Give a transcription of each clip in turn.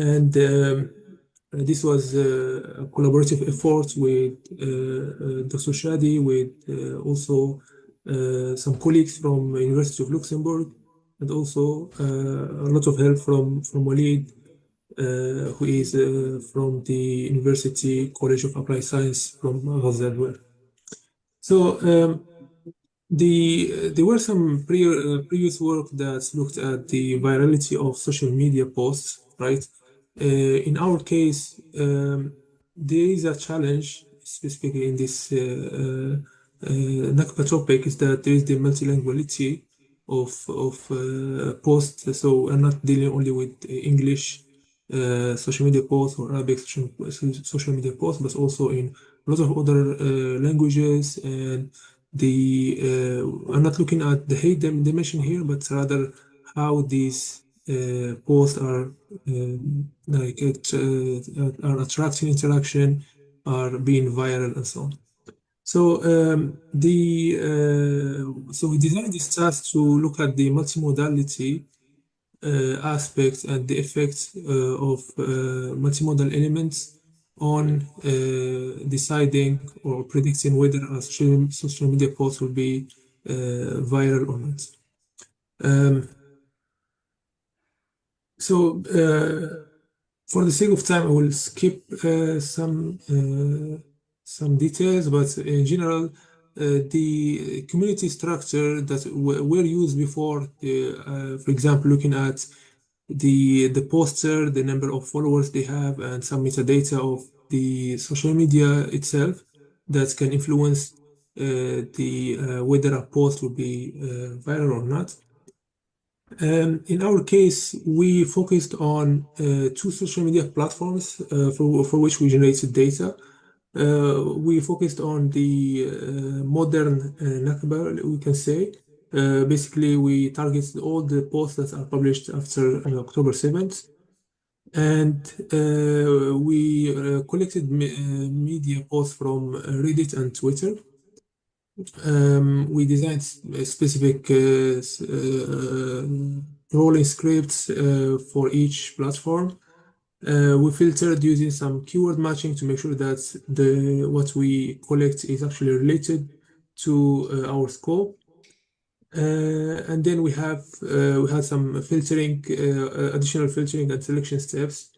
And this was a collaborative effort with Dr. Shadi, with also some colleagues from University of Luxembourg, and also a lot of help from Walid, who is from the University College of Applied Science from Gaza as well. So there were some previous work that looked at the virality of social media posts, right? In our case, there is a challenge, specifically in this Nakba topic, is that there is the multilinguality of posts. So I'm not dealing only with English social media posts or Arabic social media posts, but also in a lot of other languages. And I'm not looking at the hate dimension here, but rather how these posts are are attracting interaction, are being viral, and so on. So we designed this task to look at the multimodality aspects and the effects of multimodal elements on deciding or predicting whether a social media post will be viral or not. Um, so for the sake of time, I will skip some details, but in general, the community structure that were used before, for example, looking at the poster, the number of followers they have, and some metadata of the social media itself that can influence whether a post will be viral or not. In our case, we focused on two social media platforms for which we generated data. We focused on the modern Nakba, we can say. Basically, we targeted all the posts that are published after October 7th. And we collected media posts from Reddit and Twitter. We designed specific rolling scripts for each platform. We filtered using some keyword matching to make sure that what we collect is actually related to our scope. And then we had some filtering, additional filtering and selection steps.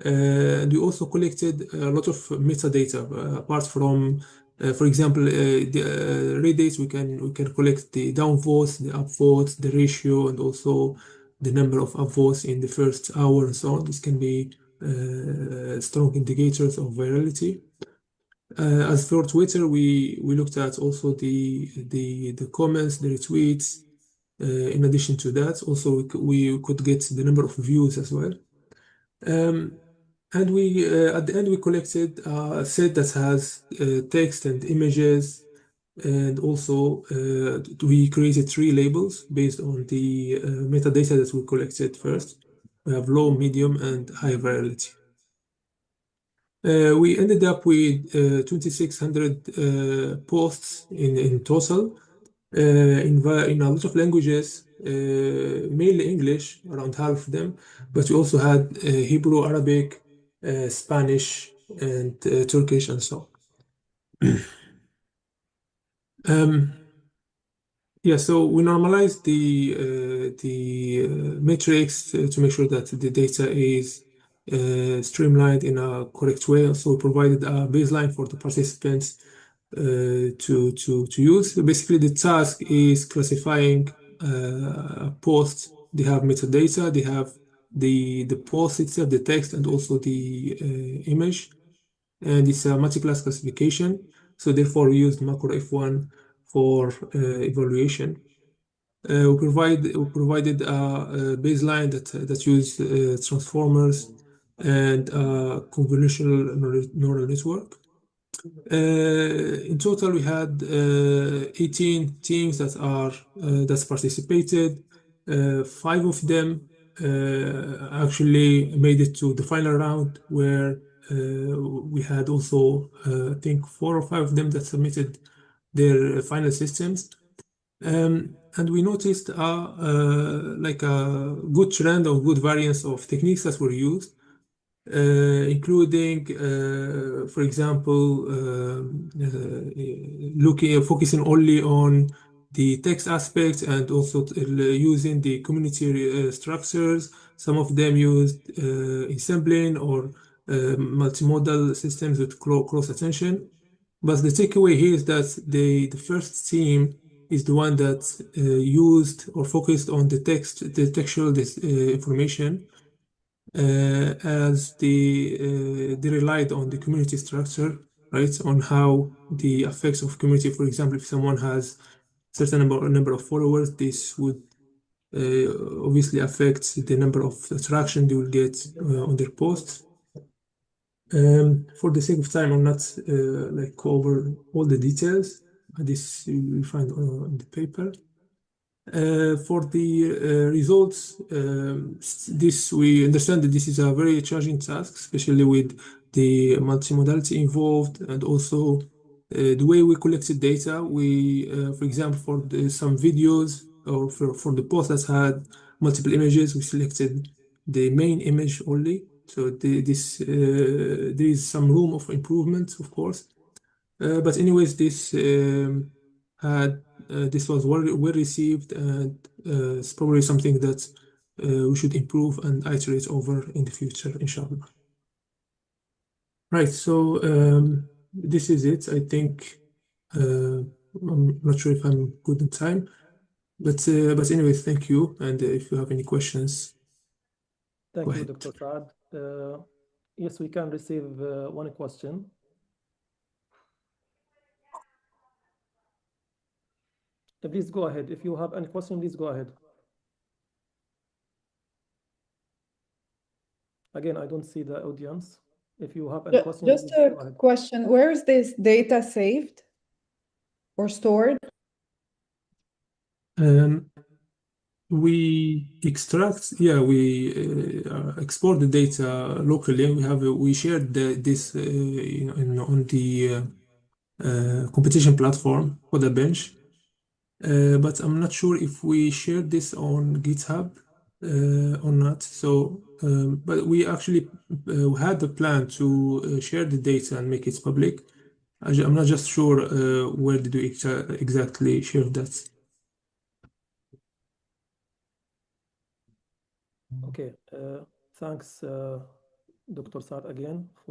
And we also collected a lot of metadata apart from, for example, the Reddit. We can collect the downvotes, the upvotes, the ratio, and also the number of upvotes in the first hour and so on. This can be strong indicators of virality. As for Twitter, we looked at also the comments, the retweets. In addition to that, also we could get the number of views as well. And we at the end we collected a set that has text and images, and also we created three labels based on the metadata that we collected first. We have low, medium, and high virality. We ended up with 2,600 posts in total in a lot of languages, mainly English, around half of them, but we also had Hebrew, Arabic, Spanish, and Turkish, and so on. Yeah, so we normalized the metrics to make sure that the data is streamlined in a correct way. So we provided a baseline for the participants to use. So basically, the task is classifying posts. They have metadata, they have the post itself, the text, and also the image. And it's a multi-class classification. So therefore, we used macro F1 for evaluation. We provided a baseline that used transformers and convolutional neural network. In total, we had 18 teams that participated. Five of them actually made it to the final round, where we had also, I think, 4 or 5 of them that submitted their final systems. And we noticed like a good trend of good variance of techniques that were used. including, for example, focusing only on the text aspects and also using the community structures. Some of them used ensembling or multimodal systems with close attention. But the takeaway here is that the first team is the one that used or focused on the textual information, as they relied on the community structure, right? On how the effects of community, for example, if someone has certain number of followers, this would obviously affect the number of attraction they will get on their posts. For the sake of time, I'm not like cover all the details. This you will find on the paper. For the results, we understand that this is a very challenging task, especially with the multimodality involved, and also the way we collected data. For example, for some videos or for the post that had multiple images, we selected the main image only. So there is some room of improvement, of course. But anyways, this was well received, and it's probably something that we should improve and iterate over in the future, inshallah. Right, so this is it. I think I'm not sure if I'm good in time, but anyways, thank you. And if you have any questions, Thank go you, ahead. Dr. Saad. Yes, we can receive one question. Please go ahead. If you have any question, please go ahead. Again, I don't see the audience. If you have any question, Just please go a ahead. question. Where is this data saved or stored? We extract, we export the data locally, and we shared this on the competition platform for the bench. But I'm not sure if we shared this on GitHub or not. So, but we actually had the plan to share the data and make it public. I'm not just sure where did we exactly share that. Okay, thanks, Dr. Saad, again for